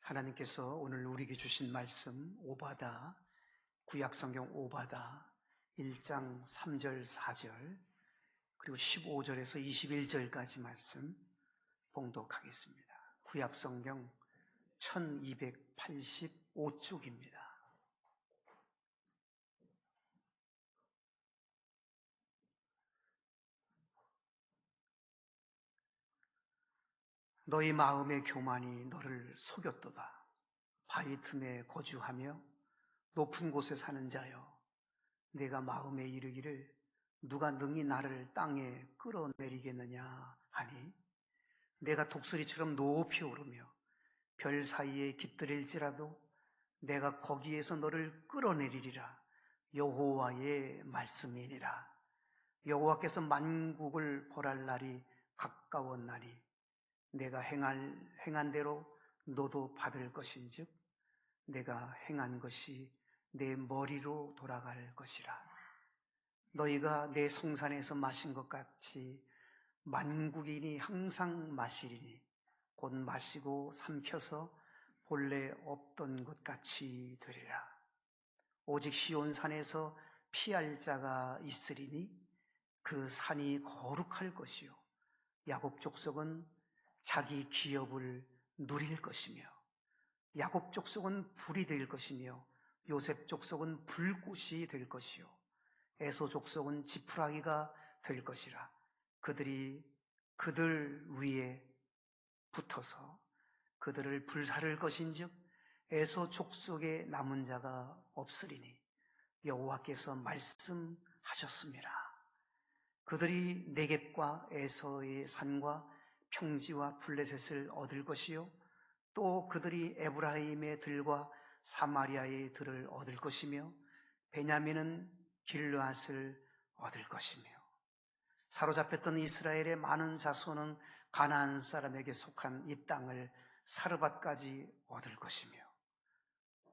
하나님께서 오늘 우리에게 주신 말씀 오바다, 구약성경 오바다 1장 3절 4절 그리고 15절에서 21절까지 말씀 봉독하겠습니다. 구약성경 1285쪽입니다. 너희 마음의 교만이 너를 속였도다. 바위 틈에 거주하며 높은 곳에 사는 자여, 내가 마음에 이르기를 누가 능히 나를 땅에 끌어내리겠느냐 하니, 내가 독수리처럼 높이 오르며 별 사이에 깃들일지라도 내가 거기에서 너를 끌어내리리라. 여호와의 말씀이니라. 여호와께서 만국을 벌할 날이 가까웠나니 내가 행한 대로 너도 받을 것인즉 내가 행한 것이 내 머리로 돌아갈 것이라. 너희가 내 성산에서 마신 것 같이 만국인이 항상 마시리니 곧 마시고 삼켜서 본래 없던 것 같이 되리라. 오직 시온산에서 피할 자가 있으리니 그 산이 거룩할 것이요 야곱 족속은 자기 기업을 누릴 것이며, 야곱 족속은 불이 될 것이며 요셉 족속은 불꽃이 될 것이요 에소 족속은 지푸라기가 될 것이라. 그들이 그들 위에 붙어서 그들을 불사를 것인즉 에소 족속에 남은 자가 없으리니 여호와께서 말씀하셨습니다. 그들이 네겝과 에서의 산과 평지와 블레셋을 얻을 것이요 또 그들이 에브라임의 들과 사마리아의 들을 얻을 것이며 베냐민은 길르앗을 얻을 것이며 사로잡혔던 이스라엘의 많은 자손은 가나안 사람에게 속한 이 땅을 사르밧까지 얻을 것이며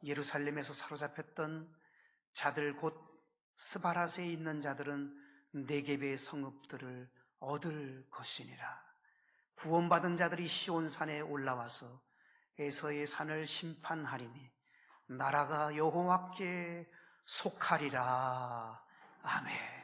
예루살렘에서 사로잡혔던 자들 곧 스바랏에 있는 자들은 네겝의 성읍들을 얻을 것이니라. 구원받은 자들이 시온산에 올라와서 에서의 산을 심판하리니 나라가 여호와께 속하리라. 아멘.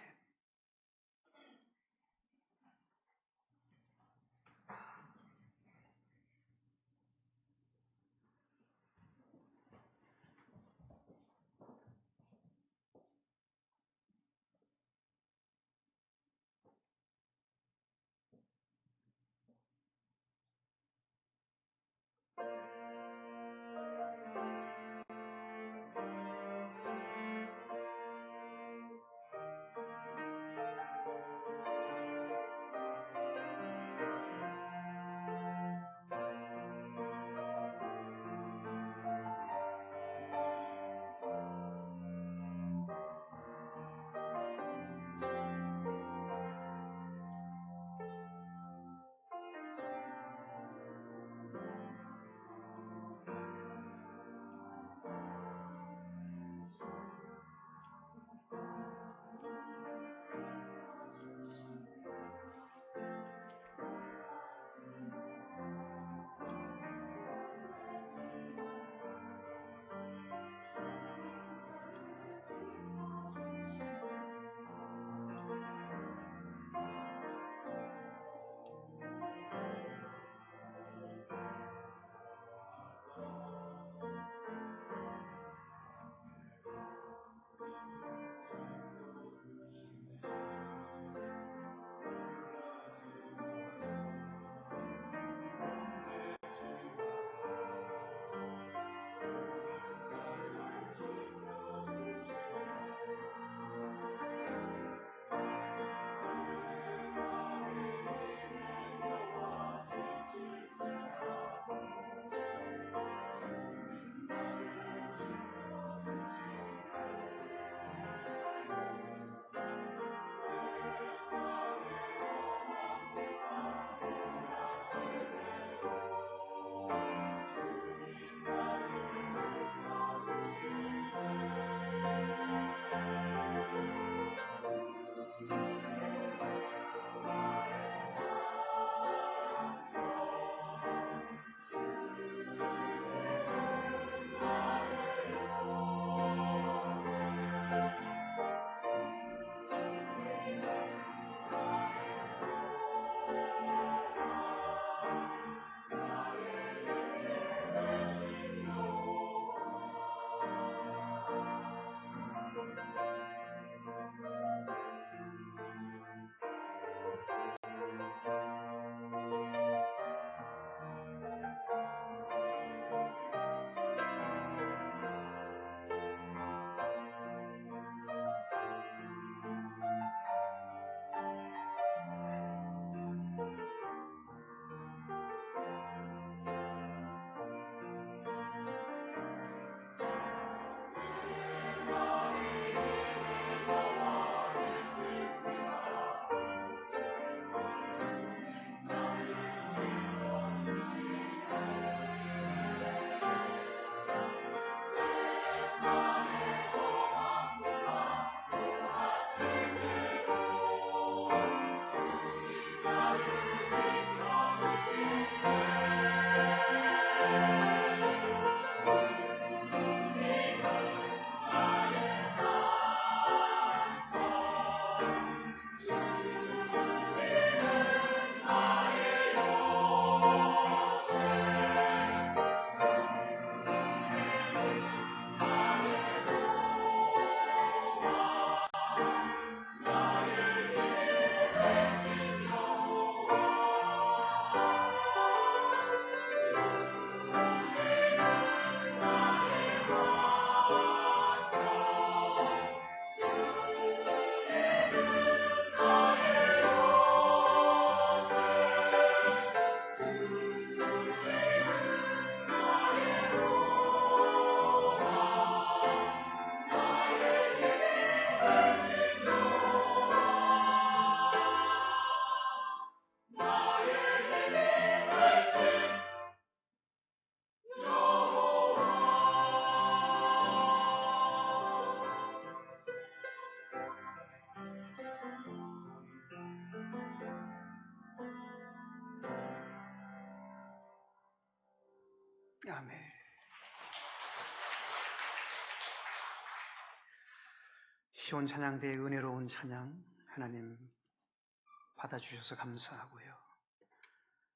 아멘. 시온 찬양대의 은혜로운 찬양 하나님 받아주셔서 감사하고요.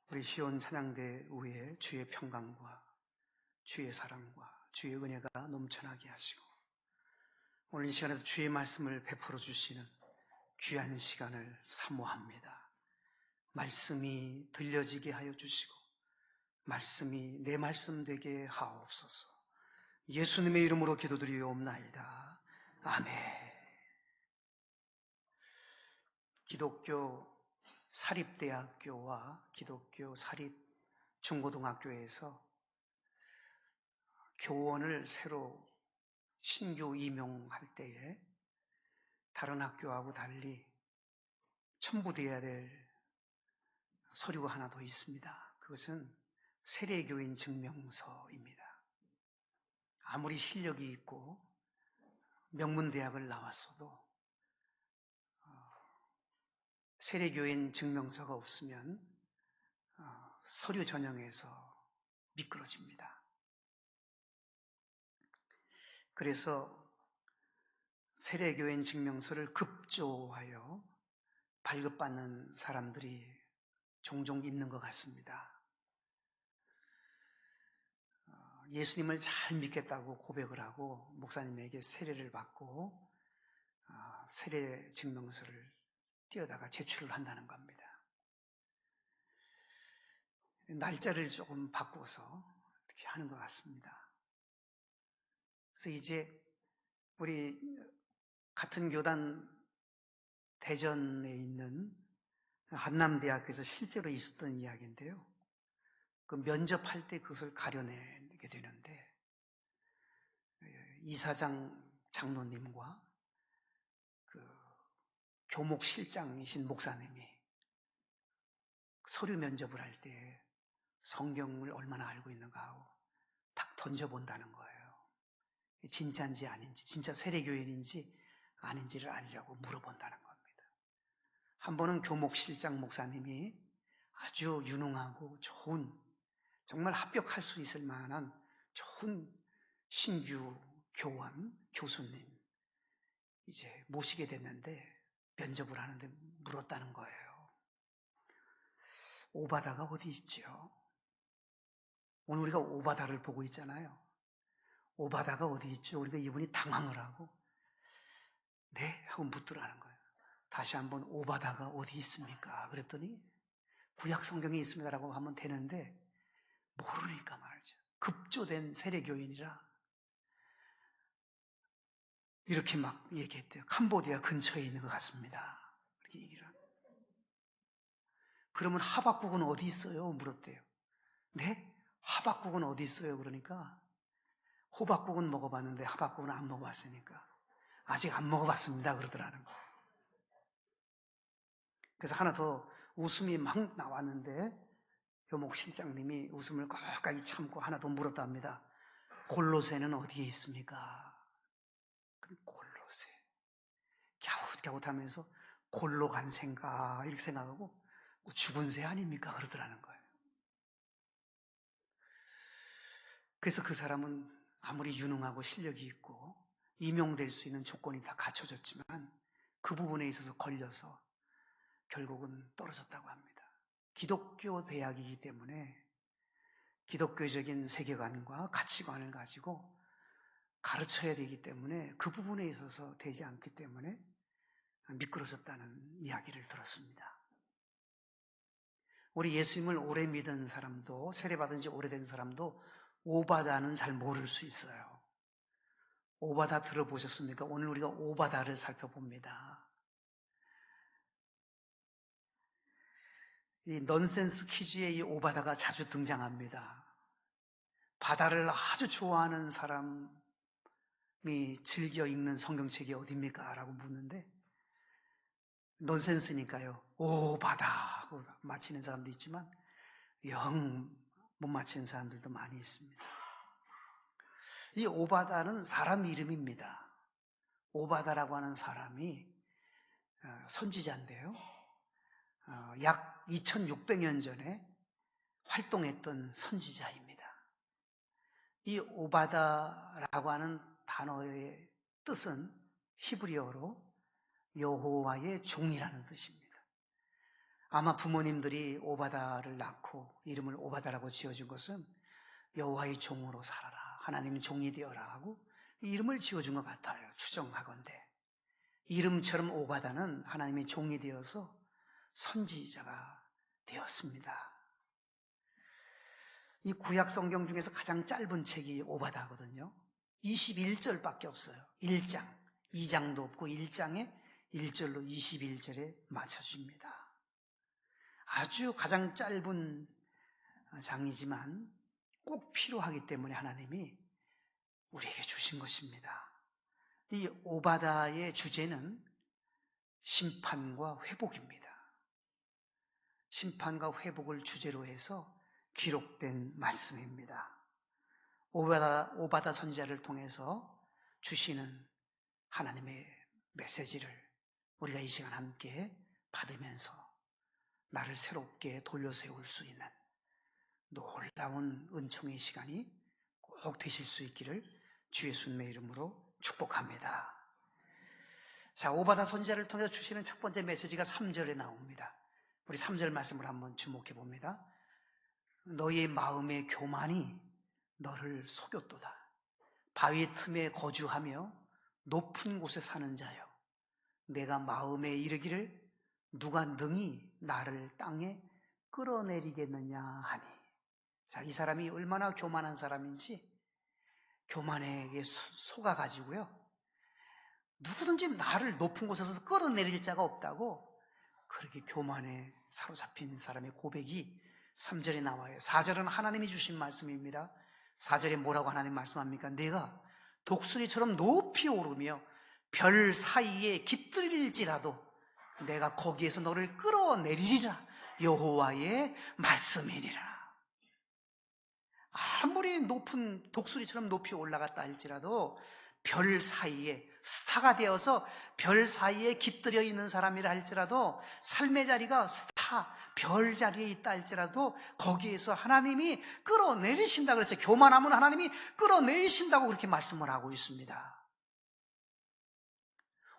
우리 시온 찬양대 위에 주의 평강과 주의 사랑과 주의 은혜가 넘쳐나게 하시고 오늘 이 시간에도 주의 말씀을 베풀어 주시는 귀한 시간을 사모합니다. 말씀이 들려지게 하여 주시고 말씀이 내 말씀 되게 하옵소서. 예수님의 이름으로 기도드리옵나이다. 아멘. 기독교 사립대학교와 기독교 사립중고등학교에서 교원을 새로 신규 임용할 때에 다른 학교하고 달리 첨부되어야 될 서류가 하나 더 있습니다. 그것은 세례교인 증명서입니다. 아무리 실력이 있고 명문대학을 나왔어도 세례교인 증명서가 없으면 서류 전형에서 미끄러집니다. 그래서 세례교인 증명서를 급조하여 발급받는 사람들이 종종 있는 것 같습니다. 예수님을 잘 믿겠다고 고백을 하고 목사님에게 세례를 받고 세례 증명서를 띄어다가 제출을 한다는 겁니다. 날짜를 조금 바꿔서 이렇게 하는 것 같습니다. 그래서 이제 우리 같은 교단 대전에 있는 한남대학교에서 실제로 있었던 이야기인데요. 그 면접할 때 그것을 가려내게 되는데 이사장 장로님과 그 교목실장이신 목사님이 서류 면접을 할 때 성경을 얼마나 알고 있는가 하고 딱 던져본다는 거예요. 진짜인지 아닌지, 진짜 세례교인인지 아닌지를 알려고 물어본다는 겁니다. 한 번은 교목실장 목사님이 아주 유능하고 좋은, 정말 합격할 수 있을 만한 좋은 신규 교원, 교수님 이제 모시게 됐는데 면접을 하는데 물었다는 거예요. 오바다가 어디 있죠? 오늘 우리가 오바다를 보고 있잖아요. 오바다가 어디 있죠? 우리가 이분이 당황을 하고 네? 하고 묻더라는 거예요. 다시 한번 오바다가 어디 있습니까? 그랬더니 구약 성경에 있습니다라고 하면 되는데 모르니까 말이죠. 급조된 세례교인이라 이렇게 막 얘기했대요. 캄보디아 근처에 있는 것 같습니다. 이렇게 얘기를 합니다. 그러면 하박국은 어디 있어요? 물었대요. 네? 하박국은 어디 있어요? 그러니까 호박국은 먹어봤는데 하박국은 안 먹어봤으니까 아직 안 먹어봤습니다. 그러더라는 거예요. 그래서 하나 더 웃음이 막 나왔는데 교목 실장님이 웃음을 끝까지 참고 하나 더 물었답니다. 골로새는 어디에 있습니까? 골로새. 갸웃갸웃하면서 골로 간 새인가 이렇게 생각하고 죽은 새 아닙니까? 그러더라는 거예요. 그래서 그 사람은 아무리 유능하고 실력이 있고 임용될 수 있는 조건이 다 갖춰졌지만 그 부분에 있어서 걸려서 결국은 떨어졌다고 합니다. 기독교 대학이기 때문에 기독교적인 세계관과 가치관을 가지고 가르쳐야 되기 때문에 그 부분에 있어서 되지 않기 때문에 미끄러졌다는 이야기를 들었습니다. 우리 예수님을 오래 믿은 사람도 세례받은 지 오래된 사람도 오바다는 잘 모를 수 있어요. 오바다 들어보셨습니까? 오늘 우리가 오바다를 살펴봅니다. 이 넌센스 퀴즈에 이 오바다가 자주 등장합니다. 바다를 아주 좋아하는 사람이 즐겨 읽는 성경책이 어디입니까? 라고 묻는데 넌센스니까요. 오바다 하고 맞히는 사람도 있지만 영 못 맞히는 사람들도 많이 있습니다. 이 오바다는 사람 이름입니다. 오바다라고 하는 사람이 선지자인데요. 약 2600년 전에 활동했던 선지자입니다. 이 오바다라고 하는 단어의 뜻은 히브리어로 여호와의 종이라는 뜻입니다. 아마 부모님들이 오바다를 낳고 이름을 오바다라고 지어준 것은 여호와의 종으로 살아라, 하나님의 종이 되어라 하고 이름을 지어준 것 같아요. 추정하건대 이름처럼 오바다는 하나님의 종이 되어서 선지자가 되었습니다. 이 구약 성경 중에서 가장 짧은 책이 오바다거든요. 21절밖에 없어요. 1장, 2장도 없고 1장에 1절로 21절에 맞춰집니다. 아주 가장 짧은 장이지만 꼭 필요하기 때문에 하나님이 우리에게 주신 것입니다. 이 오바다의 주제는 심판과 회복입니다. 심판과 회복을 주제로 해서 기록된 말씀입니다. 오바다 선지자를 통해서 주시는 하나님의 메시지를 우리가 이 시간 함께 받으면서 나를 새롭게 돌려세울 수 있는 놀라운 은총의 시간이 꼭 되실 수 있기를 주 예수님의 이름으로 축복합니다. 자, 오바다 선지자를 통해 주시는 첫 번째 메시지가 3절에 나옵니다. 우리 3절 말씀을 한번 주목해 봅니다. 너희의 마음의 교만이 너를 속였도다. 바위 틈에 거주하며 높은 곳에 사는 자여, 내가 마음에 이르기를 누가 능히 나를 땅에 끌어내리겠느냐 하니. 자, 이 사람이 얼마나 교만한 사람인지 교만에게 속아가지고요, 누구든지 나를 높은 곳에서 끌어내릴 자가 없다고 그렇게 교만에 사로잡힌 사람의 고백이 3절에 나와요. 4절은 하나님이 주신 말씀입니다. 4절에 뭐라고 하나님 말씀합니까? 내가 독수리처럼 높이 오르며 별 사이에 깃들일지라도 내가 거기에서 너를 끌어내리리라. 여호와의 말씀이니라. 아무리 높은 독수리처럼 높이 올라갔다 할지라도 별 사이에, 스타가 되어서 별 사이에 깃들여 있는 사람이라 할지라도, 삶의 자리가 스타, 별 자리에 있다 할지라도 거기에서 하나님이 끌어내리신다고 그랬어요. 교만하면 하나님이 끌어내리신다고 그렇게 말씀을 하고 있습니다.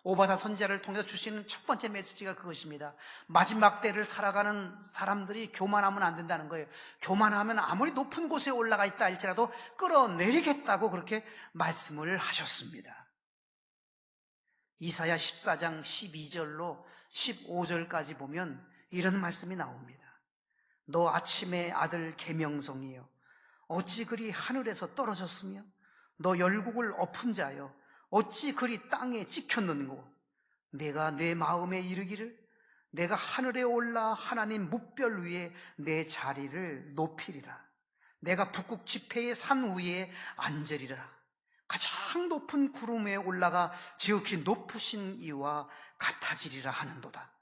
오바다 선지자를 통해서 주시는 첫 번째 메시지가 그것입니다. 마지막 때를 살아가는 사람들이 교만하면 안 된다는 거예요. 교만하면 아무리 높은 곳에 올라가 있다 할지라도 끌어내리겠다고 그렇게 말씀을 하셨습니다. 이사야 14장 12절로 15절까지 보면 이런 말씀이 나옵니다. 너 아침의 아들 계명성이여, 어찌 그리 하늘에서 떨어졌으며 너 열국을 엎은 자여, 어찌 그리 땅에 찍혔는고. 내가 내 마음에 이르기를 내가 하늘에 올라 하나님 뭇별 위에 내 자리를 높이리라. 내가 북극 지폐의 산 위에 앉으리라. 가장 높은 구름 위에 올라가 지극히 높으신 이와 같아지리라 하는도다.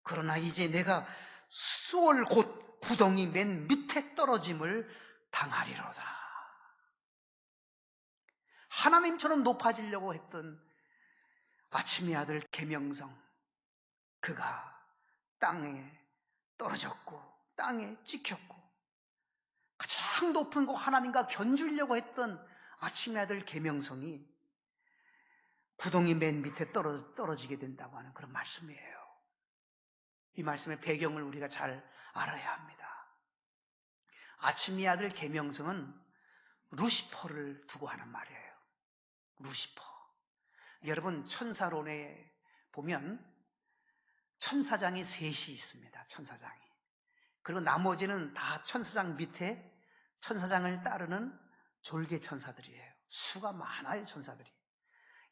그러나 이제 내가 수월 곧 구덩이 맨 밑에 떨어짐을 당하리로다. 하나님처럼 높아지려고 했던 아침의 아들 계명성, 그가 땅에 떨어졌고 땅에 찍혔고, 가장 높은 곳 하나님과 견주려고 했던 아침의 아들 계명성이 구덩이 맨 밑에 떨어지게 된다고 하는 그런 말씀이에요. 이 말씀의 배경을 우리가 잘 알아야 합니다. 아침의 아들 계명성은 루시퍼를 두고 하는 말이에요. 루시퍼. 여러분, 천사론에 보면 천사장이 셋이 있습니다. 천사장이. 그리고 나머지는 다 천사장 밑에 천사장을 따르는 졸개 천사들이에요. 수가 많아요, 천사들이.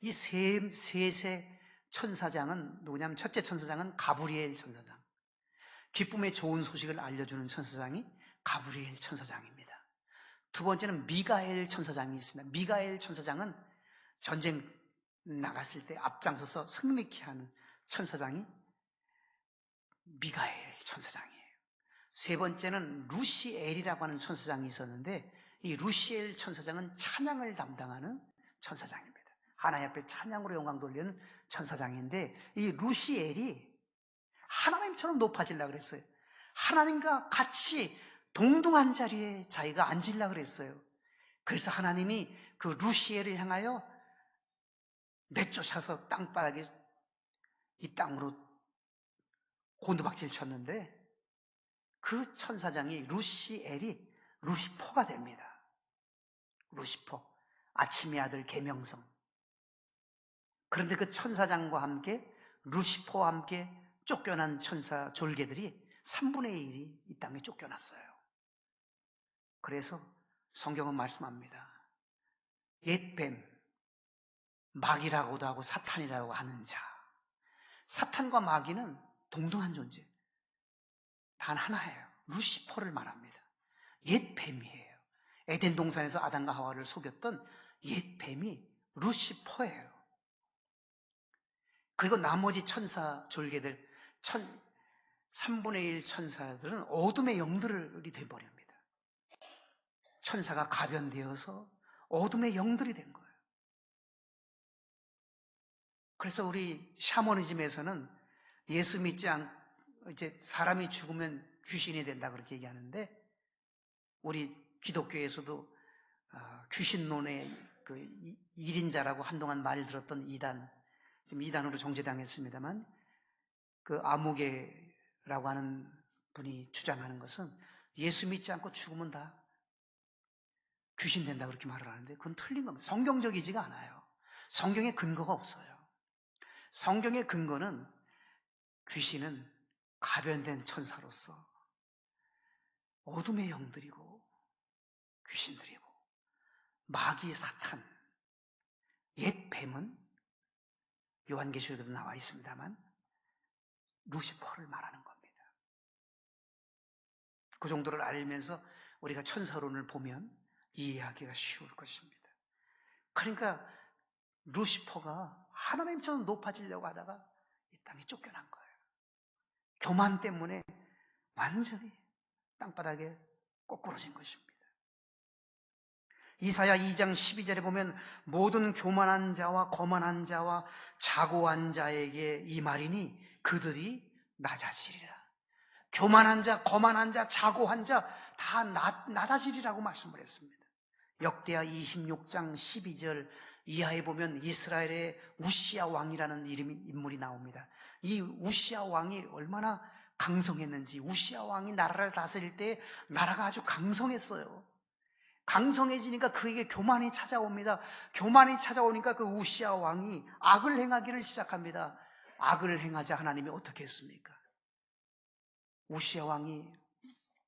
이 셋의 천사장은 누구냐면, 첫째 천사장은 가브리엘 천사장. 기쁨의 좋은 소식을 알려주는 천사장이 가브리엘 천사장입니다. 두 번째는 미가엘 천사장이 있습니다. 미가엘 천사장은 전쟁 나갔을 때 앞장서서 승리케 하는 천사장이 미가엘 천사장이에요. 세 번째는 루시엘이라고 하는 천사장이 있었는데, 이 루시엘 천사장은 찬양을 담당하는 천사장입니다. 하나님 앞에 찬양으로 영광 돌리는 천사장인데, 이 루시엘이 하나님처럼 높아지려고 그랬어요. 하나님과 같이 동등한 자리에 자기가 앉으려고 그랬어요. 그래서 하나님이 그 루시엘을 향하여 내쫓아서 땅바닥에 이 땅으로 곤두박질 쳤는데 그 천사장이 루시엘이 루시퍼가 됩니다. 루시퍼, 아침의 아들 계명성. 그런데 그 천사장과 함께 루시퍼와 함께 쫓겨난 천사 졸개들이 3분의 1이 이 땅에 쫓겨났어요. 그래서 성경은 말씀합니다. 옛뱀, 마귀라고도 하고 사탄이라고 하는 자. 사탄과 마귀는 동등한 존재. 단 하나예요. 루시퍼를 말합니다. 옛뱀이에요. 에덴 동산에서 아담과 하와를 속였던 옛뱀이 루시퍼예요. 그리고 나머지 천사 졸개들, 3분의 1 천사들은 어둠의 영들이 되어버립니다. 천사가 가변되어서 어둠의 영들이 된 거예요. 그래서 우리 샤머니즘에서는 예수 믿지 않고 이제 사람이 죽으면 귀신이 된다 그렇게 얘기하는데, 우리 기독교에서도 귀신론의 그 1인자라고 한동안 말 들었던 이단, 지금 이단으로 정죄당했습니다만, 그 아무개라고 하는 분이 주장하는 것은 예수 믿지 않고 죽으면 다 귀신 된다 그렇게 말을 하는데, 그건 틀린 겁니다. 성경적이지가 않아요. 성경에 근거가 없어요. 성경의 근거는 귀신은 가변된 천사로서 어둠의 영들이고 귀신들이고, 마귀 사탄, 옛 뱀은 요한계시록에도 나와 있습니다만 루시퍼를 말하는 겁니다. 그 정도를 알면서 우리가 천사론을 보면 이해하기가 쉬울 것입니다. 그러니까 루시퍼가 하나님처럼 높아지려고 하다가 이 땅에 쫓겨난 거예요. 교만 때문에 완전히 땅바닥에 꼬꾸러진 것입니다. 이사야 2장 12절에 보면 모든 교만한 자와 거만한 자와 자고한 자에게 이 말이니 그들이 낮아지리라. 교만한 자, 거만한 자, 자고한 자 다 낮아지리라고 말씀을 했습니다. 역대하 26장 12절 이하에 보면 이스라엘의 우시야 왕이라는 인물이 나옵니다. 이 우시야 왕이 얼마나 강성했는지, 우시야 왕이 나라를 다스릴 때 나라가 아주 강성했어요. 강성해지니까 그에게 교만이 찾아옵니다. 교만이 찾아오니까 그 우시야 왕이 악을 행하기를 시작합니다. 악을 행하자 하나님이 어떻게 했습니까? 우시야 왕이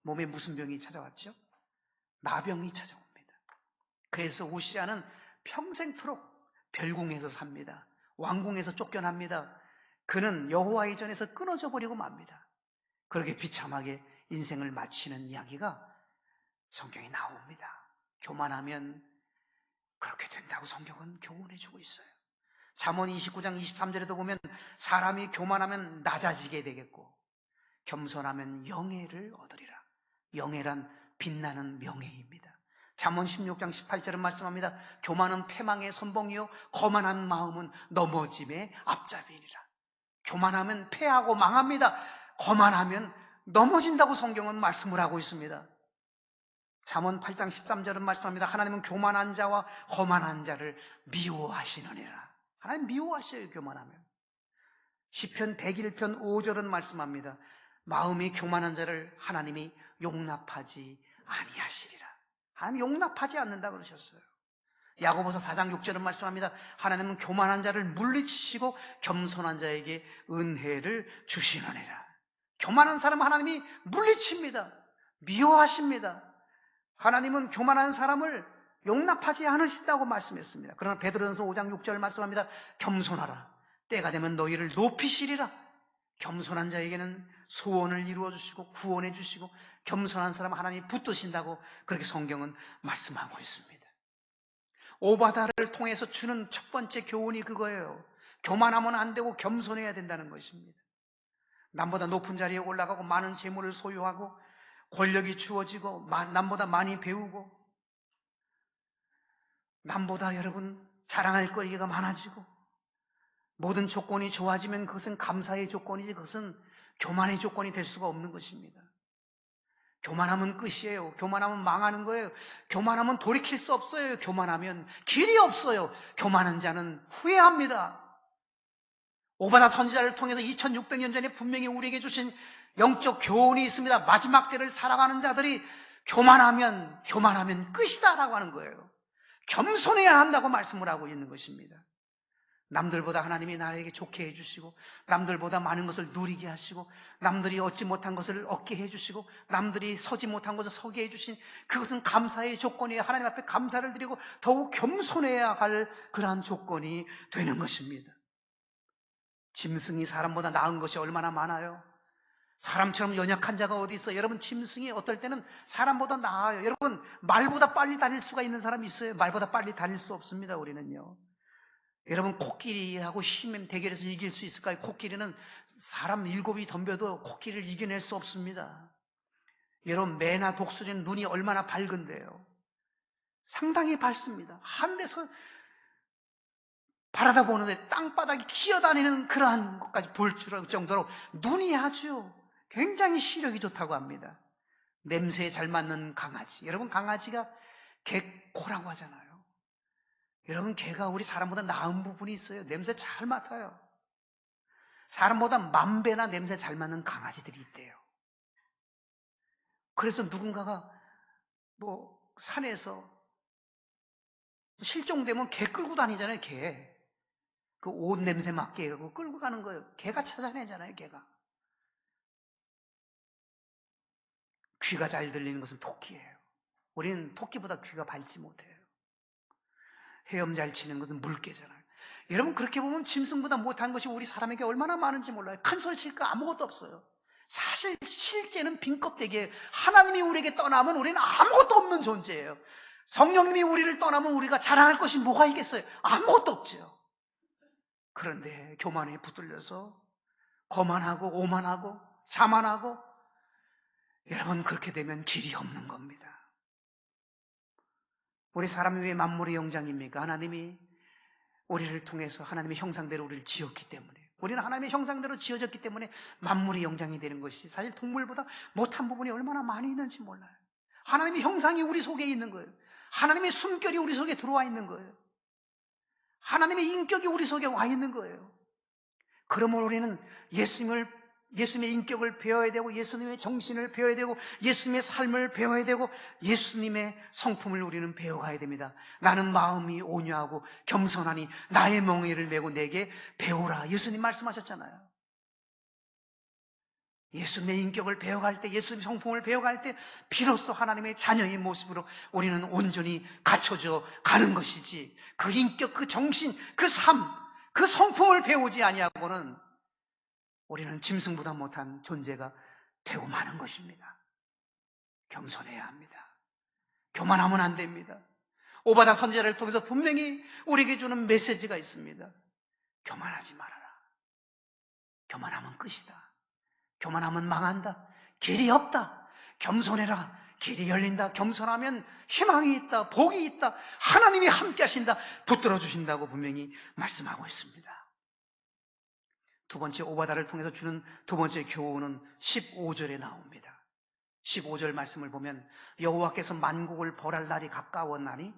몸에 무슨 병이 찾아왔죠? 나병이 찾아옵니다. 그래서 우시야는 평생토록 별궁에서 삽니다. 왕궁에서 쫓겨납니다. 그는 여호와의 전에서 끊어져 버리고 맙니다. 그렇게 비참하게 인생을 마치는 이야기가 성경에 나옵니다. 교만하면 그렇게 된다고 성경은 교훈해 주고 있어요. 잠언 29장 23절에도 보면 사람이 교만하면 낮아지게 되겠고 겸손하면 영예를 얻으리라. 영예란 빛나는 명예입니다. 잠언 16장 18절은 말씀합니다. 교만은 패망의 선봉이요 거만한 마음은 넘어짐의 앞잡이니라. 교만하면 패하고 망합니다. 거만하면 넘어진다고 성경은 말씀을 하고 있습니다. 잠언 8장 13절은 말씀합니다. 하나님은 교만한 자와 거만한 자를 미워하시느니라. 하나님 미워하셔요, 교만하면. 시편 101편 5절은 말씀합니다. 마음이 교만한 자를 하나님이 용납하지 아니하시리라. 하나님 용납하지 않는다 그러셨어요. 야고보서 4장 6절은 말씀합니다. 하나님은 교만한 자를 물리치시고 겸손한 자에게 은혜를 주시느니라. 교만한 사람은 하나님이 물리칩니다. 미워하십니다. 하나님은 교만한 사람을 용납하지 않으신다고 말씀했습니다. 그러나 베드로전서 5장 6절 말씀합니다. 겸손하라. 때가 되면 너희를 높이시리라. 겸손한 자에게는 소원을 이루어 주시고 구원해 주시고 겸손한 사람 하나님이 붙드신다고 그렇게 성경은 말씀하고 있습니다. 오바다를 통해서 주는 첫 번째 교훈이 그거예요. 교만하면 안 되고 겸손해야 된다는 것입니다. 남보다 높은 자리에 올라가고 많은 재물을 소유하고 권력이 주어지고 남보다 많이 배우고 남보다 여러분 자랑할 거리가 많아지고 모든 조건이 좋아지면 그것은 감사의 조건이지 그것은 교만의 조건이 될 수가 없는 것입니다. 교만하면 끝이에요. 교만하면 망하는 거예요. 교만하면 돌이킬 수 없어요. 교만하면 길이 없어요. 교만한 자는 후회합니다. 오바다 선지자를 통해서 2600년 전에 분명히 우리에게 주신 영적 교훈이 있습니다. 마지막 때를 살아가는 자들이 교만하면 끝이다 라고 하는 거예요. 겸손해야 한다고 말씀을 하고 있는 것입니다. 남들보다 하나님이 나에게 좋게 해주시고, 남들보다 많은 것을 누리게 하시고, 남들이 얻지 못한 것을 얻게 해주시고, 남들이 서지 못한 것을 서게 해주신 그것은 감사의 조건이에요. 하나님 앞에 감사를 드리고 더욱 겸손해야 할 그러한 조건이 되는 것입니다. 짐승이 사람보다 나은 것이 얼마나 많아요. 사람처럼 연약한 자가 어디 있어요? 여러분, 짐승이 어떨 때는 사람보다 나아요. 여러분, 말보다 빨리 다닐 수가 있는 사람이 있어요? 말보다 빨리 다닐 수 없습니다. 우리는요. 여러분, 코끼리하고 힘 대결해서 이길 수 있을까요? 코끼리는 사람 7이 덤벼도 코끼리를 이겨낼 수 없습니다. 여러분, 매나 독수리는 눈이 얼마나 밝은데요. 상당히 밝습니다. 하늘에서 바라다 보는데 땅바닥이 기어다니는 그러한 것까지 볼 정도로 눈이 아주 굉장히 시력이 좋다고 합니다. 냄새에 잘 맞는 강아지. 여러분, 강아지가 개코라고 하잖아요. 여러분, 개가 우리 사람보다 나은 부분이 있어요. 냄새 잘 맡아요. 사람보다 10,000배나 냄새 잘 맡는 강아지들이 있대요. 그래서 누군가가 산에서 실종되면 개 끌고 다니잖아요. 개. 그 옷 냄새 맡게 해가지고 끌고 가는 거예요. 개가 찾아내잖아요. 개가. 귀가 잘 들리는 것은 토끼예요. 우리는 토끼보다 귀가 밝지 못해요. 헤엄 잘 치는 것은 물개잖아요. 여러분, 그렇게 보면 짐승보다 못한 것이 우리 사람에게 얼마나 많은지 몰라요. 큰 소리 칠 거 아무것도 없어요. 사실 실제는 빈 껍데기예요. 하나님이 우리에게 떠나면 우리는 아무것도 없는 존재예요. 성령님이 우리를 떠나면 우리가 자랑할 것이 뭐가 있겠어요? 아무것도 없죠. 그런데 교만에 붙들려서 거만하고 오만하고 자만하고, 여러분, 그렇게 되면 길이 없는 겁니다. 우리 사람이 왜 만물의 영장입니까? 하나님이 우리를 통해서 하나님의 형상대로 우리를 지었기 때문에, 우리는 하나님의 형상대로 지어졌기 때문에 만물의 영장이 되는 것이, 사실 동물보다 못한 부분이 얼마나 많이 있는지 몰라요. 하나님의 형상이 우리 속에 있는 거예요. 하나님의 숨결이 우리 속에 들어와 있는 거예요. 하나님의 인격이 우리 속에 와 있는 거예요. 그러므로 우리는 예수님의 인격을 배워야 되고, 예수님의 정신을 배워야 되고, 예수님의 삶을 배워야 되고, 예수님의 성품을 우리는 배워가야 됩니다. 나는 마음이 온유하고 겸손하니 나의 멍에를 메고 내게 배우라. 예수님 말씀하셨잖아요. 예수님의 인격을 배워갈 때, 예수님의 성품을 배워갈 때 비로소 하나님의 자녀의 모습으로 우리는 온전히 갖춰져 가는 것이지, 그 인격, 그 정신, 그 삶, 그 성품을 배우지 아니하고는 우리는 짐승보다 못한 존재가 되고 마는 것입니다. 겸손해야 합니다. 교만하면 안 됩니다. 오바다 선지자를 통해서 분명히 우리에게 주는 메시지가 있습니다. 교만하지 말아라. 교만하면 끝이다. 교만하면 망한다. 길이 없다. 겸손해라. 길이 열린다. 겸손하면 희망이 있다. 복이 있다. 하나님이 함께 하신다. 붙들어 주신다고 분명히 말씀하고 있습니다. 두 번째, 오바다를 통해서 주는 두 번째 교훈은 15절에 나옵니다. 15절 말씀을 보면, 여호와께서 만국을 벌할 날이 가까웠나니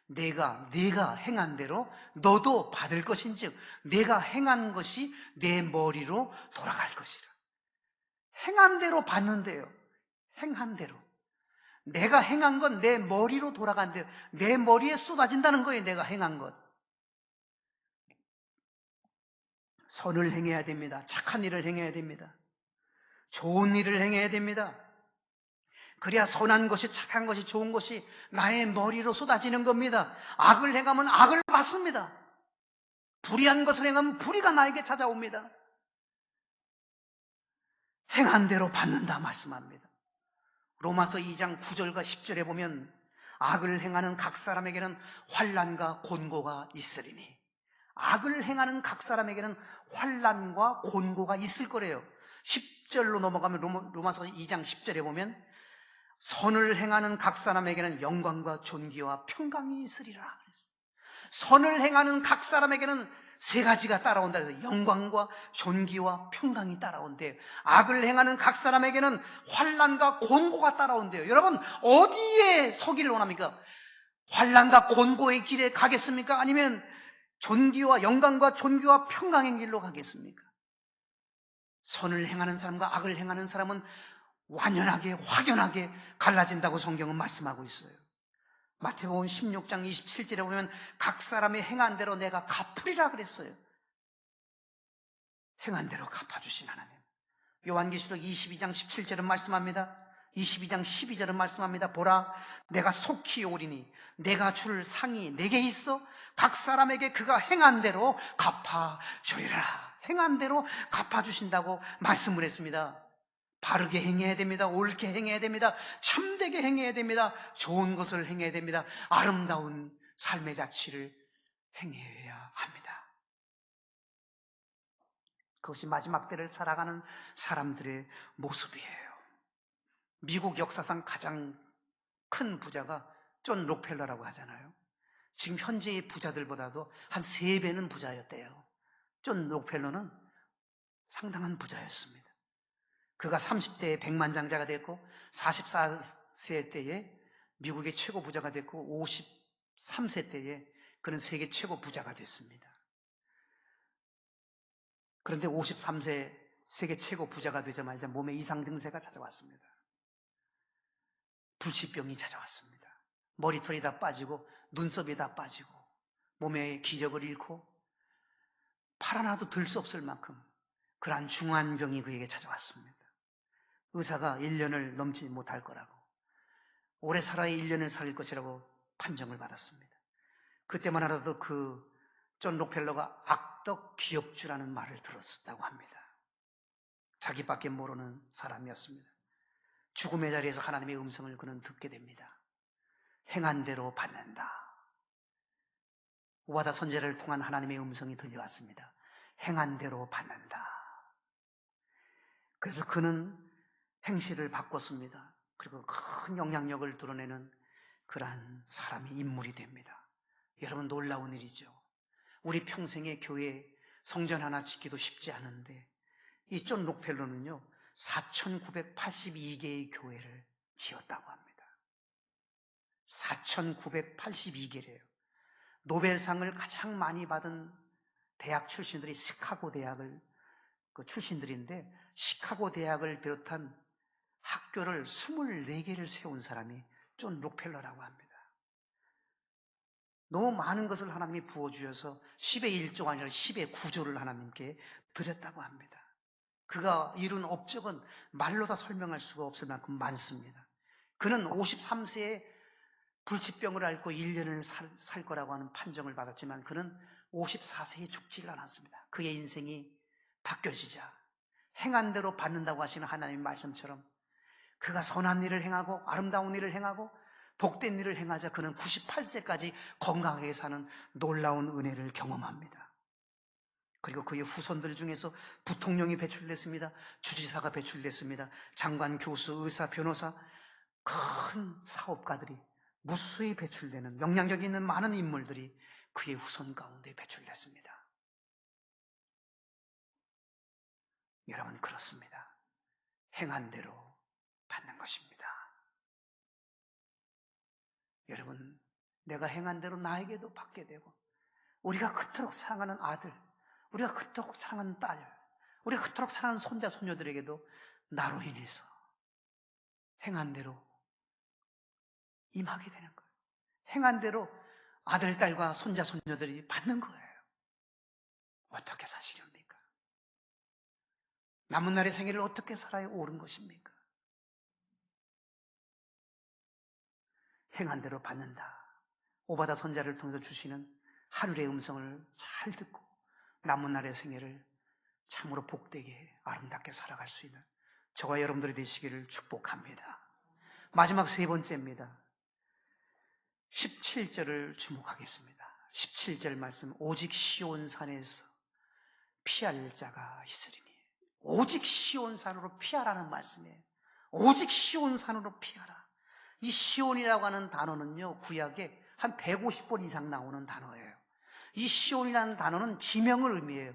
네가 행한 대로 너도 받을 것인즉 네가 행한 것이 내 머리로 돌아갈 것이라. 행한 대로 받는데요. 행한 대로. 내가 행한 건 내 머리로 돌아간대요. 내 머리에 쏟아진다는 거예요. 내가 행한 것. 선을 행해야 됩니다. 착한 일을 행해야 됩니다. 좋은 일을 행해야 됩니다. 그래야 선한 것이, 착한 것이, 좋은 것이 나의 머리로 쏟아지는 겁니다. 악을 행하면 악을 받습니다. 불의한 것을 행하면 불의가 나에게 찾아옵니다. 행한 대로 받는다 말씀합니다. 로마서 2장 9절과 10절에 보면, 악을 행하는 각 사람에게는 환난과 곤고가 있으리니, 악을 행하는 각 사람에게는 환난과 곤고가 있을 거래요. 10절로 넘어가면 로마서 2장 10절에 보면, 선을 행하는 각 사람에게는 영광과 존귀와 평강이 있으리라. 선을 행하는 각 사람에게는 세 가지가 따라온다 해서 영광과 존귀와 평강이 따라온대요. 악을 행하는 각 사람에게는 환난과 곤고가 따라온대요. 여러분, 어디에 서기를 원합니까? 환난과 곤고의 길에 가겠습니까? 아니면 존귀와 영광과 존귀와 평강의 길로 가겠습니까? 선을 행하는 사람과 악을 행하는 사람은 완연하게 확연하게 갈라진다고 성경은 말씀하고 있어요. 마태복음 16장 27절에 보면 각 사람의 행한 대로 내가 갚으리라 그랬어요. 행한 대로 갚아주신 하나님. 요한계시록 22장 17절은 말씀합니다. 22장 12절은 말씀합니다. 보라, 내가 속히 오리니 내가 줄 상이 내게 있어 각 사람에게 그가 행한 대로 갚아주리라. 행한 대로 갚아주신다고 말씀을 했습니다. 바르게 행해야 됩니다. 옳게 행해야 됩니다. 참되게 행해야 됩니다. 좋은 것을 행해야 됩니다. 아름다운 삶의 자취를 행해야 합니다. 그것이 마지막 때를 살아가는 사람들의 모습이에요. 미국 역사상 가장 큰 부자가 존 록펠러라고 하잖아요. 지금 현재의 부자들보다도 한 3배는 부자였대요. 존 록펠러는 상당한 부자였습니다. 그가 30대에 백만장자가 됐고 44세 때에 미국의 최고 부자가 됐고 53세 때에 그는 세계 최고 부자가 됐습니다. 그런데 53세 세계 최고 부자가 되자마자 몸에 이상 증세가 찾아왔습니다. 불치병이 찾아왔습니다. 머리털이 다 빠지고 눈썹이 다 빠지고 몸의 기력을 잃고 팔 하나도 들 수 없을 만큼 그러한 중한 병이 그에게 찾아왔습니다. 의사가 1년을 넘지 못할 거라고, 오래 살아야 1년을 살 것이라고 판정을 받았습니다. 그때만 하라도 존 록펠러가 악덕 기업주라는 말을 들었었다고 합니다. 자기밖에 모르는 사람이었습니다. 죽음의 자리에서 하나님의 음성을 그는 듣게 됩니다. 행한 대로 받는다. 오바다 선지자를 통한 하나님의 음성이 들려왔습니다. 행한 대로 받는다. 그래서 그는 행실을 바꿨습니다. 그리고 큰 영향력을 드러내는 그러한 사람이 인물이 됩니다. 여러분, 놀라운 일이죠. 우리 평생의 교회 성전 하나 짓기도 쉽지 않은데 이 존 록펠러는요 4,982개의 교회를 지었다고 합니다. 4,982개래요. 노벨상을 가장 많이 받은 대학 출신들이 시카고 대학을 출신들인데, 시카고 대학을 비롯한 학교를 24개를 세운 사람이 존 록펠러라고 합니다. 너무 많은 것을 하나님이 부어주셔서 10의 1조가 아니라 10의 9조를 하나님께 드렸다고 합니다. 그가 이룬 업적은 말로 다 설명할 수가 없을 만큼 많습니다. 그는 53세에 불치병을 앓고 1년을 살 거라고 하는 판정을 받았지만 그는 54세에 죽지를 않았습니다. 그의 인생이 바뀌어지자 행한 대로 받는다고 하시는 하나님의 말씀처럼 그가 선한 일을 행하고 아름다운 일을 행하고 복된 일을 행하자 그는 98세까지 건강하게 사는 놀라운 은혜를 경험합니다. 그리고 그의 후손들 중에서 부통령이 배출됐습니다. 주지사가 배출됐습니다. 장관, 교수, 의사, 변호사, 큰 사업가들이 무수히 배출되는 영향력 있는 많은 인물들이 그의 후손 가운데 배출됐습니다. 여러분, 그렇습니다. 행한 대로 받는 것입니다. 여러분, 내가 행한 대로 나에게도 받게 되고, 우리가 그토록 사랑하는 아들, 우리가 그토록 사랑하는 딸, 우리가 그토록 사랑하는 손자, 손녀들에게도 나로 인해서 행한 대로 임하게 되는 거예요. 행한 대로 아들, 딸과 손자, 손녀들이 받는 거예요. 어떻게 사시렵니까? 남은 날의 생애를 어떻게 살아야 옳은 것입니까? 행한 대로 받는다. 오바다 선자를 통해서 주시는 하늘의 음성을 잘 듣고 남은 날의 생애를 참으로 복되게 아름답게 살아갈 수 있는 저와 여러분들이 되시기를 축복합니다. 마지막 세 번째입니다. 17절을 주목하겠습니다. 17절 말씀, 오직 시온산에서 피할 자가 있으리니. 오직 시온산으로 피하라는 말씀이에요. 오직 시온산으로 피하라. 이 시온이라고 하는 단어는요, 구약에 한 150번 이상 나오는 단어예요. 이 시온이라는 단어는 지명을 의미해요.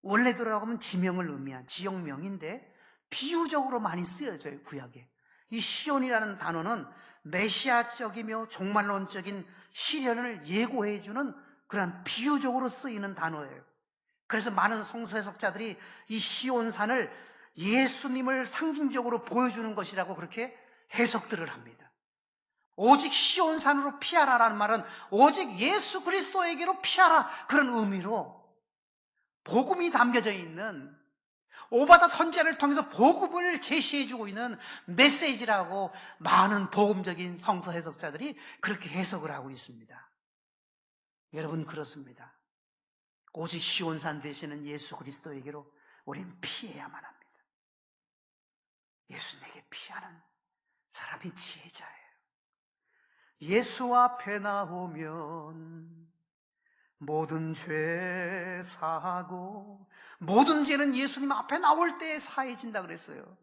원래대로 하면 지명을 의미한 지역명인데 비유적으로 많이 쓰여져요, 구약에. 이 시온이라는 단어는 메시아적이며 종말론적인 시련을 예고해주는 그런 비유적으로 쓰이는 단어예요. 그래서 많은 성서 해석자들이 이 시온산을 예수님을 상징적으로 보여주는 것이라고 그렇게 해석들을 합니다. 오직 시온산으로 피하라라는 말은 오직 예수 그리스도에게로 피하라, 그런 의미로 복음이 담겨져 있는, 오바다 선지자를 통해서 복음을 제시해주고 있는 메시지라고 많은 복음적인 성서 해석자들이 그렇게 해석을 하고 있습니다. 여러분, 그렇습니다. 오직 시온산 되시는 예수 그리스도에게로 우리는 피해야만 합니다. 예수님에게 피하는 사람이 지혜자예요. 예수 앞에 나오면 모든 죄 사하고, 모든 죄는 예수님 앞에 나올 때에 사해진다 그랬어요.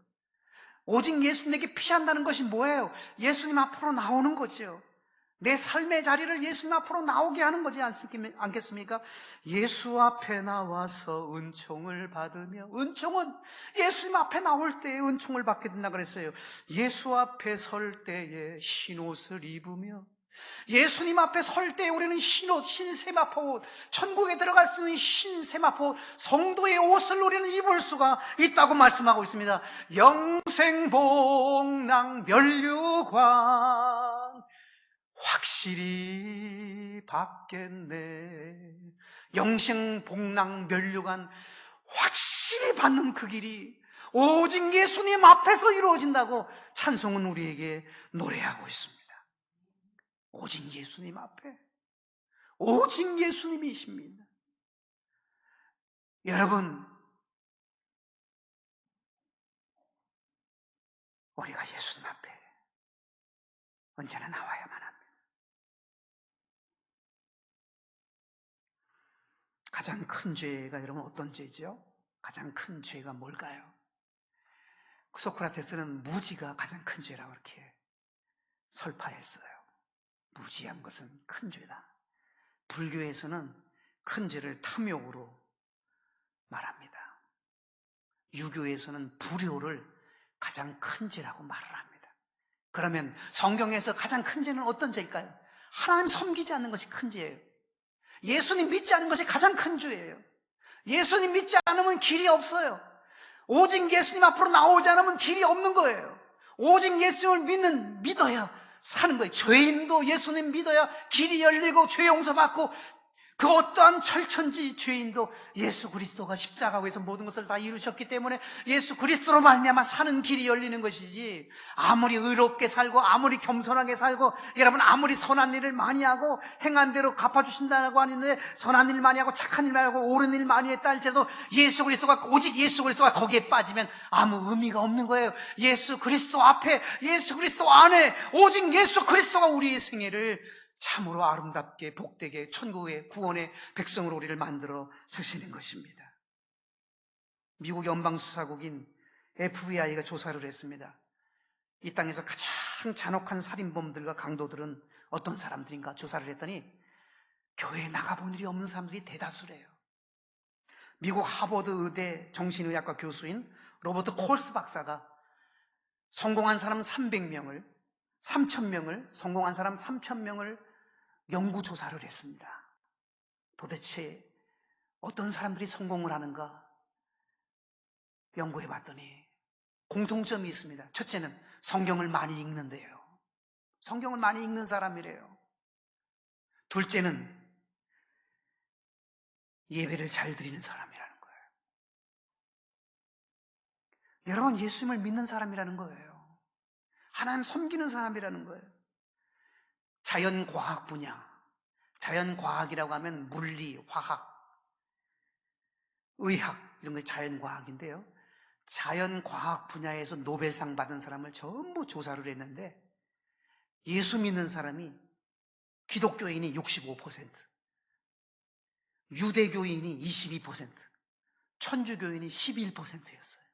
오직 예수님에게 피한다는 것이 뭐예요? 예수님 앞으로 나오는 거죠. 내 삶의 자리를 예수님 앞으로 나오게 하는 거지 않겠습니까? 예수 앞에 나와서 은총을 받으며, 은총은 예수님 앞에 나올 때에 은총을 받게 된다 그랬어요. 예수 앞에 설 때에 흰옷을 입으며, 예수님 앞에 설 때 우리는 흰옷, 흰 세마포 옷, 천국에 들어갈 수 있는 흰 세마포 성도의 옷을 우리는 입을 수가 있다고 말씀하고 있습니다. 영생복랑 면류관 확실히 받겠네. 영생복랑 면류관 확실히 받는 그 길이 오직 예수님 앞에서 이루어진다고 찬송은 우리에게 노래하고 있습니다. 오직 예수님 앞에, 오직 예수님이십니다. 여러분, 우리가 예수님 앞에 언제나 나와야만 합니다. 가장 큰 죄가 여러분 어떤 죄죠? 가장 큰 죄가 뭘까요? 소크라테스는 무지가 가장 큰 죄라고 그렇게 설파했어요. 무지한 것은 큰 죄다. 불교에서는 큰 죄를 탐욕으로 말합니다. 유교에서는 불효를 가장 큰 죄라고 말을 합니다. 그러면 성경에서 가장 큰 죄는 어떤 죄일까요? 하나님 섬기지 않는 것이 큰 죄예요. 예수님 믿지 않는 것이 가장 큰 죄예요. 예수님 믿지 않으면 길이 없어요. 오직 예수님 앞으로 나오지 않으면 길이 없는 거예요. 오직 예수님을 믿어야 사는 거예요. 죄인도 예수님 믿어야 길이 열리고 죄 용서받고, 그 어떠한 철천지 죄인도 예수 그리스도가 십자가에서 모든 것을 다 이루셨기 때문에 예수 그리스도로 말미암아 사는 길이 열리는 것이지, 아무리 의롭게 살고 아무리 겸손하게 살고 여러분 아무리 선한 일을 많이 하고 행한 대로 갚아주신다고 하는데, 선한 일 많이 하고 착한 일 많이 하고 옳은 일 많이 했다 할지라도 오직 예수 그리스도가 거기에 빠지면 아무 의미가 없는 거예요. 예수 그리스도 앞에, 예수 그리스도 안에 오직 예수 그리스도가 우리의 생애를 참으로 아름답게 복되게 천국의 구원의 백성으로 우리를 만들어 주시는 것입니다. 미국 연방수사국인 FBI가 조사를 했습니다. 이 땅에서 가장 잔혹한 살인범들과 강도들은 어떤 사람들인가 조사를 했더니 교회에 나가본 일이 없는 사람들이 대다수래요. 미국 하버드 의대 정신의학과 교수인 로버트 콜스 박사가 성공한 사람 300명을, 3,000명을, 성공한 사람 3,000명을 연구조사를 했습니다. 도대체 어떤 사람들이 성공을 하는가 연구해 봤더니 공통점이 있습니다. 첫째는 성경을 많이 읽는데요. 성경을 많이 읽는 사람이래요. 둘째는 예배를 잘 드리는 사람이라는 거예요. 여러분, 예수님을 믿는 사람이라는 거예요. 하나님 섬기는 사람이라는 거예요. 자연과학 분야, 자연과학이라고 하면 물리, 화학, 의학 이런 게 자연과학인데요. 자연과학 분야에서 노벨상 받은 사람을 전부 조사를 했는데 예수 믿는 사람이 기독교인이 65%, 유대교인이 22%, 천주교인이 11%였어요.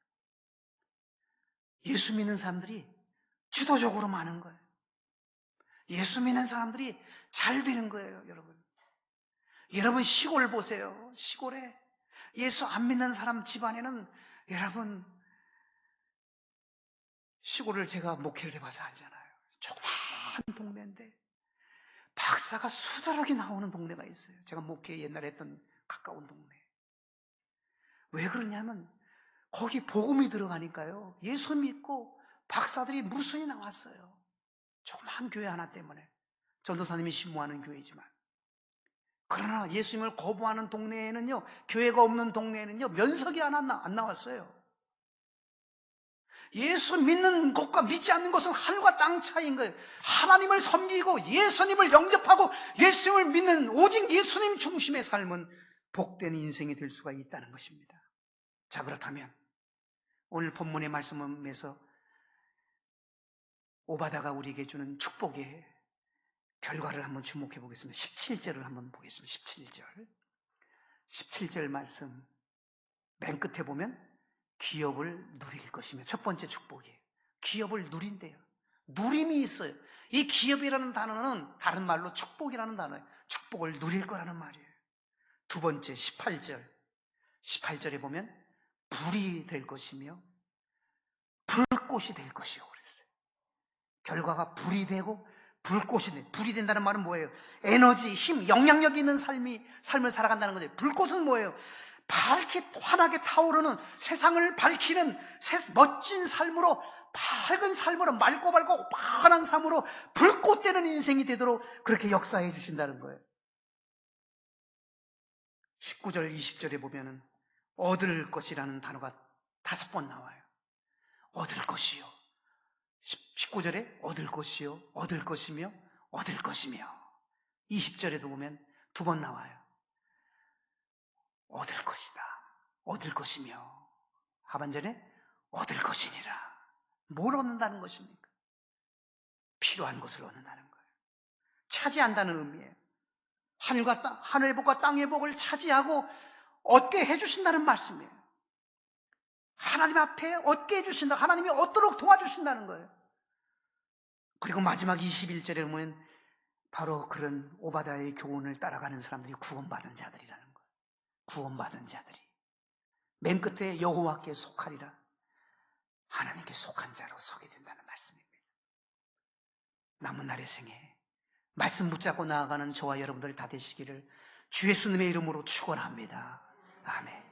예수 믿는 사람들이 주도적으로 많은 거예요. 예수 믿는 사람들이 잘 되는 거예요, 여러분. 여러분 시골 보세요. 시골에 예수 안 믿는 사람 집안에는 여러분 시골을 제가 목회를 해봐서 알잖아요. 조그마한 동네인데 박사가 수두룩이 나오는 동네가 있어요. 제가 목회 옛날에 했던 가까운 동네. 왜 그러냐면 거기 복음이 들어가니까요. 예수 믿고 박사들이 무수히 나왔어요. 조그마한 교회 하나 때문에. 전도사님이 신무하는 교회지만. 그러나 예수님을 거부하는 동네에는요, 교회가 없는 동네에는요, 면석이 하나 안 나왔어요. 예수 믿는 곳과 믿지 않는 곳은 하늘과 땅 차이인 거예요. 하나님을 섬기고 예수님을 영접하고 예수님을 믿는 오직 예수님 중심의 삶은 복된 인생이 될 수가 있다는 것입니다. 자, 그렇다면 오늘 본문의 말씀에서 오바다가 우리에게 주는 축복의 결과를 한번 주목해 보겠습니다. 17절을 한번 보겠습니다. 17절 말씀 맨 끝에 보면 기업을 누릴 것이며, 첫 번째 축복이에요. 기업을 누린대요. 누림이 있어요. 이 기업이라는 단어는 다른 말로 축복이라는 단어예요. 축복을 누릴 거라는 말이에요. 두 번째 18절에 보면 불이 될 것이며 불꽃이 될 것이요 그랬어요. 결과가 불이 되고 불꽃이 돼. 불이 된다는 말은 뭐예요? 에너지, 힘, 영향력 있는 삶을 살아간다는 거죠. 불꽃은 뭐예요? 밝게 환하게 타오르는, 세상을 밝히는 멋진 삶으로, 밝은 삶으로, 맑고 환한 삶으로 불꽃되는 인생이 되도록 그렇게 역사해 주신다는 거예요. 19절 20절에 보면은 얻을 것이라는 단어가 5번 나와요. 얻을 것이요. 19절에 얻을 것이요, 얻을 것이며, 얻을 것이며. 20절에도 보면 2번 나와요. 얻을 것이다, 얻을 것이며. 하반절에 얻을 것이니라. 뭘 얻는다는 것입니까? 필요한 것을 얻는다는 거예요. 차지한다는 의미예요. 하늘의 복과 땅의 복을 차지하고 얻게 해주신다는 말씀이에요. 하나님 앞에 얻게 해주신다. 하나님이 얻도록 도와주신다는 거예요. 그리고 마지막 21절에 보면 바로 그런 오바다의 교훈을 따라가는 사람들이 구원받은 자들이라는 거예요. 구원받은 자들이 맨 끝에 여호와께 속하리라. 하나님께 속한 자로 서게 된다는 말씀입니다. 남은 날의 생에 말씀 붙잡고 나아가는 저와 여러분들 다 되시기를 주 예수님의 이름으로 축원합니다. 아멘.